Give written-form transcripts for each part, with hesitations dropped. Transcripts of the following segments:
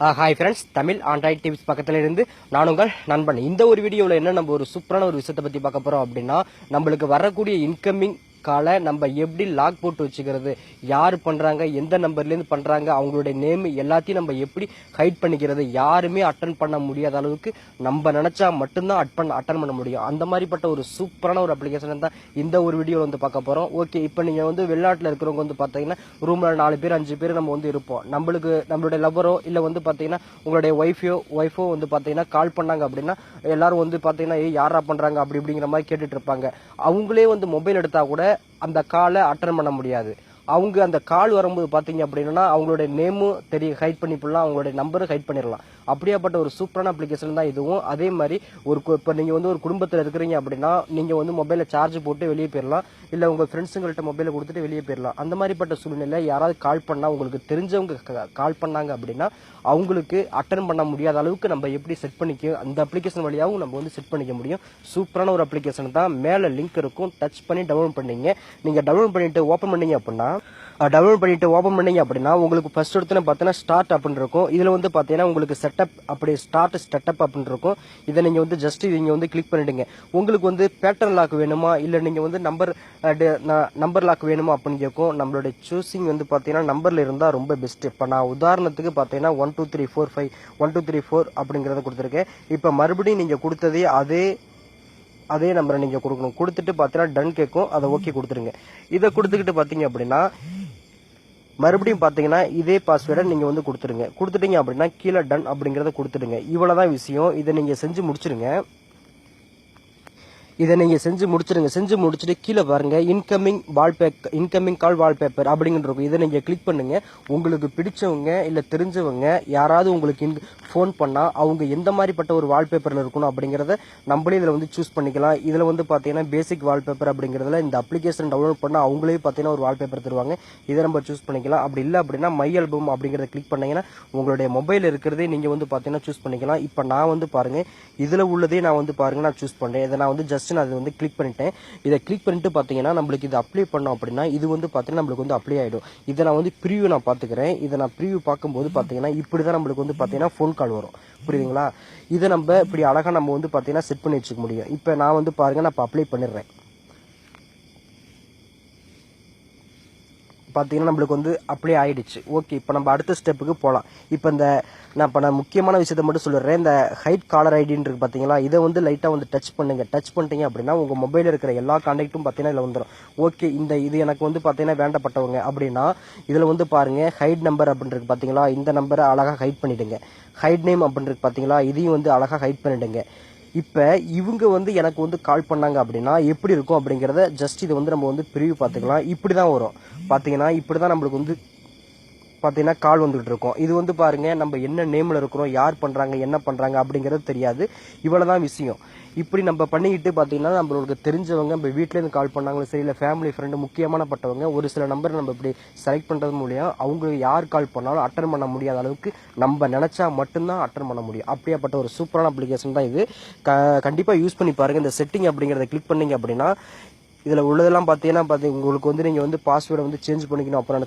Hi friends, Tamil Android tips பக்கத்துல இருந்து நான் உங்கள் நண்பன். இந்த ஒரு வீடியோவில் என்ன நம்ம ஒரு சூப்பரான ஒரு விஷயத்தை பற்றி பார்க்க போகிறோம் அப்படின்னா, நம்மளுக்கு வரக்கூடிய இன்கமிங் காலை நம்ம எப்படி லாக் போட்டு வச்சுக்கிறது, யார் பண்ணுறாங்க, எந்த நம்பர்லேருந்து பண்ணுறாங்க, அவங்களுடைய நேம் எல்லாத்தையும் நம்ம எப்படி ஹைட் பண்ணிக்கிறது, யாருமே அட்டன் பண்ண முடியாத அளவுக்கு நம்ம நினச்சா மட்டும்தான் அட்டன் பண்ண முடியும். அந்த மாதிரிப்பட்ட ஒரு சூப்பரான ஒரு அப்ளிகேஷன் தான் இந்த ஒரு வீடியோவில் வந்து பார்க்க போகிறோம். ஓகே, இப்போ நீங்கள் வந்து வெளிநாட்டில் இருக்கிறவங்க வந்து பார்த்தீங்கன்னா ரூமில் 4 பேர் 5 பேர் நம்ம வந்து இருப்போம். நம்மளுடைய லவரோ இல்லை வந்து பார்த்தீங்கன்னா உங்களுடைய ஒய்ஃபோ வந்து பார்த்தீங்கன்னா கால் பண்ணாங்க அப்படின்னா எல்லாரும் வந்து பார்த்தீங்கன்னா யாரா பண்ணுறாங்க அப்படி இப்படிங்கிற மாதிரி கேட்டுட்டு இருப்பாங்க. அவங்களே வந்து மொபைல் எடுத்தால் கூட அந்த காலை அட்டன் பண்ண முடியாது. அவங்க அந்த கால் வரும்போது பார்த்தீங்க அப்படின்னா அவங்களுடைய நேமும் தெரியும், ஹைட் பண்ணி போடலாம், அவங்களுடைய நம்பரும் ஹைட் பண்ணிடலாம். அப்படியாப்பட்ட ஒரு சூப்பரான அப்ளிகேஷன் தான் இதுவும். அதே மாதிரி இப்போ நீங்கள் வந்து ஒரு குடும்பத்தில் இருக்கிறீங்க அப்படின்னா நீங்கள் வந்து மொபைலில் சார்ஜ் போட்டு வெளியே போயிடலாம், இல்லை உங்கள் ஃப்ரெண்ட்ஸுங்கள்ட்ட மொபைலை கொடுத்துட்டு வெளியே போயிடலாம். அந்த மாதிரிப்பட்ட சூழ்நிலை யாராவது கால் பண்ணால், உங்களுக்கு தெரிஞ்சவங்க கால் பண்ணாங்க அப்படின்னா அவங்களுக்கு அட்டன் பண்ண முடியாத அளவுக்கு நம்ம எப்படி செட் பண்ணிக்க, அந்த அப்ளிகேஷன் வழியாகவும் நம்ம வந்து செட் பண்ணிக்க முடியும். சூப்பரான ஒரு அப்ளிகேஷன் தான். மேலே லிங்க் இருக்கும், டச் பண்ணி டவுன்லோட் பண்ணீங்க. நீங்கள் டவுன்லோட் பண்ணிட்டு ஓப்பன் பண்ணீங்க அப்படின்னா உங்களுக்கு ஃபர்ஸ்ட் எடுத்து பார்த்தீங்கன்னா ஸ்டார்ட் அப்படின்னு இருக்கும். இதில் வந்து பார்த்தீங்கன்னா உங்களுக்கு செட்டப் அப்படி ஸ்டார்ட் அப்படின்னு இருக்கும். இதை நீங்கள் வந்து ஜஸ்ட் நீங்கள் வந்து கிளிக் பண்ணிடுங்க. உங்களுக்கு வந்து பேட்டர்ன் லாக் வேணுமா, இல்லை நீங்கள் வந்து நம்பர் லாக் வேணுமா அப்படின்னு கேட்கும். நம்மளுடைய சூஸிங் வந்து பார்த்தீங்கன்னா நம்பரில் இருந்தால் ரொம்ப பெஸ்ட். இப்போ நான் உதாரணத்துக்கு பார்த்தீங்கன்னா 1 2 3 4 5 1 2 3 4 அப்படிங்கிறத கொடுத்துருக்கேன். இப்போ மறுபடியும் நீங்கள் கொடுத்ததே அதே நம்பரை நீங்கள் கொடுக்கணும். கொடுத்துட்டு பார்த்தீங்கன்னா டன் கேட்கும், அதை ஓகே கொடுத்துருங்க. இதை கொடுத்துக்கிட்டு பார்த்தீங்க அப்படின்னா மறுபடியும் பார்த்தீங்கன்னா இதே பாஸ்வேர்டை நீங்கள் வந்து கொடுத்துட்டீங்க அப்படின்னா கீழே டன் அப்படிங்கிறத கொடுத்துடுங்க. இவ்வளோதான் விஷயம். இதை நீங்கள் செஞ்சு முடிச்சிருங்க. செஞ்சு முடிச்சுட்டு கீழே பாருங்க இன்கமிங் கால் வால்பேப்பர் அப்படிங்கிற இருக்கும். இதை நீங்கள் கிளிக் பண்ணுங்க. உங்களுக்கு பிடிச்சவங்க இல்லை தெரிஞ்சவங்க யாராவது உங்களுக்கு ஃபோன் பண்ணால் அவங்க எந்த மாதிரிப்பட்ட ஒரு வால்பேப்பரில் இருக்கணும் அப்படிங்கிறத நம்மளே இதில் வந்து சூஸ் பண்ணிக்கலாம். இதில் வந்து பார்த்தீங்கன்னா பேசிக் வால்பேப்பர் அப்படிங்கிறதுல இந்த அப்ளிகேஷன் டவுன்லோட் பண்ணால் அவங்களே பார்த்தீங்கன்னா ஒரு வால்பேப்பர் தருவாங்க. இதை நம்ம சூஸ் பண்ணிக்கலாம். அப்படி இல்லை அப்படின்னா மை ஆல்பம் அப்படிங்கிறத கிளிக் பண்ணீங்கன்னா உங்களுடைய மொபைல் இருக்கிறதே நீங்கள் வந்து பார்த்தீங்கன்னா சூஸ் பண்ணிக்கலாம். இப்போ நான் வந்து பாருங்க இதில் உள்ளதே நான் வந்து பாருங்க நான் சூஸ் பண்ணுறேன். இதை நான் வந்து ஜஸ்ட் நான் அதை வந்து கிளிக் பண்ணிட்டேன். இதை கிளிக் பண்ணிட்டு பார்த்தீங்கன்னா நம்மளுக்கு இது அப்ளை பண்ணோம் அப்படின்னா இது வந்து பார்த்தீங்கன்னா நம்மளுக்கு வந்து அப்ளை ஆகிடும். இதை நான் வந்து ப்ரிவியூ நான் பார்த்துக்கிறேன். இதை நான் ப்ரிவியூ பார்க்கும்போது பார்த்தீங்கன்னா இப்படி தான் நம்மளுக்கு வந்து பார்த்தீங்கன்னா ஃபோன் கால் வரும். புரியுதுங்களா? இதை நம்ம இப்படி அழகாக நம்ம வந்து பார்த்தீங்கன்னா செட் பண்ணி வச்சுக்க முடியும். இப்போ நான் வந்து பாருங்கள் நான் இப்போ அப்ளை பண்ணிடுறேன். பார்த்தீங்கன்னா நம்மளுக்கு வந்து அப்படியே ஆயிடுச்சு. ஓகே, இப்போ நம்ம அடுத்த ஸ்டெப்புக்கு போகலாம். இப்போ நான் முக்கியமான விஷயத்த மட்டும் சொல்லிடுறேன். இந்த ஹைட் காலர் ஐடின்னு இருக்கு பார்த்தீங்களா, இதை வந்து லைட்டாக வந்து டச் பண்ணிட்டீங்க அப்படின்னா உங்கள் மொபைலில் இருக்கிற எல்லா கான்டாக்டும் பார்த்தீங்கன்னா இதில் வந்துடும். ஓகே, இது எனக்கு வந்து பார்த்தீங்கன்னா வேண்டப்பட்டவங்க அப்படின்னா இதில் வந்து பாருங்கள் ஹைட் நம்பர் அப்படின்னு இருக்கு பார்த்தீங்களா, இந்த நம்பரை அழகாக ஹைட் பண்ணிவிடுங்க. ஹைட் நேம் அப்படின்னு இருக்கு பார்த்தீங்களா, இதையும் வந்து அழகாக ஹைட் பண்ணிவிடுங்க. இப்போ இவங்க வந்து எனக்கு வந்து கால் பண்ணாங்க அப்படின்னா எப்படி இருக்கும் அப்படிங்கிறத ஜஸ்ட் இதை வந்து நம்ம வந்து ப்ரிவியூ பார்த்துக்கலாம். இப்படி தான் வரும். பார்த்தீங்கன்னா இப்படி தான் நம்மளுக்கு வந்து பார்த்தீங்கன்னா கால் வந்துகிட்டு இருக்கும். இது வந்து பாருங்க நம்ம என்ன நேமில் இருக்கிறோம், யார் பண்ணுறாங்க, என்ன பண்ணுறாங்க அப்படிங்கிறது தெரியாது. இவ்வளோ தான் விஷயம். இப்படி நம்ம பண்ணிக்கிட்டு பார்த்தீங்கன்னா நம்மளுக்கு தெரிஞ்சவங்க நம்ம வீட்டிலேருந்து கால் பண்ணாங்களும் சரி, இல்லை ஃபேமிலி ஃப்ரெண்டு முக்கியமானப்பட்டவங்க ஒரு சில நம்பர் நம்ம இப்படி செலக்ட் பண்ணுறது மூலியம் அவங்க யார் கால் பண்ணாலும் அட்டன் பண்ண முடியாத அளவுக்கு நம்ம நினச்சா மட்டும்தான் அட்டன் பண்ண முடியும். அப்படியாப்பட்ட ஒரு சூப்பரான அப்ளிகேஷன் தான் இது. கண்டிப்பாக யூஸ் பண்ணி பாருங்கள். இந்த செட்டிங் அப்படிங்கிறத கிளிக் பண்ணிங்க அப்படின்னா இதில் உள்ளதெல்லாம் பார்த்தீங்கன்னா உங்களுக்கு வந்து நீங்கள் வந்து பாஸ்வேர்டை வந்து சேஞ்ச் பண்ணிக்கணும் அப்புறம்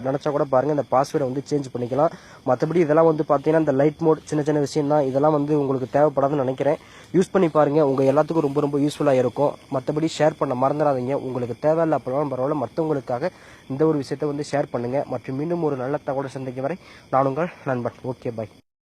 நினச்சா கூட பாருங்கள் இந்த பாஸ்வேர்டை வந்து சேஞ்ச் பண்ணிக்கலாம். மற்றபடி இதெல்லாம் வந்து பார்த்தீங்கன்னா இந்த லைட் மோட் சின்ன விஷயம் தான். இதெல்லாம் வந்து உங்களுக்கு தேவைப்படாதுன்னு நினைக்கிறேன். யூஸ் பண்ணி பாருங்கள். உங்கள் எல்லாத்துக்கும் ரொம்ப யூஸ்ஃபுல்லாக இருக்கும். மற்றபடி ஷேர் பண்ண மறந்துடாதீங்க. உங்களுக்கு தேவையில்லை அப்படின்னா பரவாயில்ல, மற்றவங்களுக்காக இந்த ஒரு விஷயத்தை வந்து ஷேர் பண்ணுங்கள். மற்றும் மீண்டும் ஒரு நல்ல தகவலை சந்திக்கும் வரை நான் உங்கள் நண்பன். ஓகே, பாய்.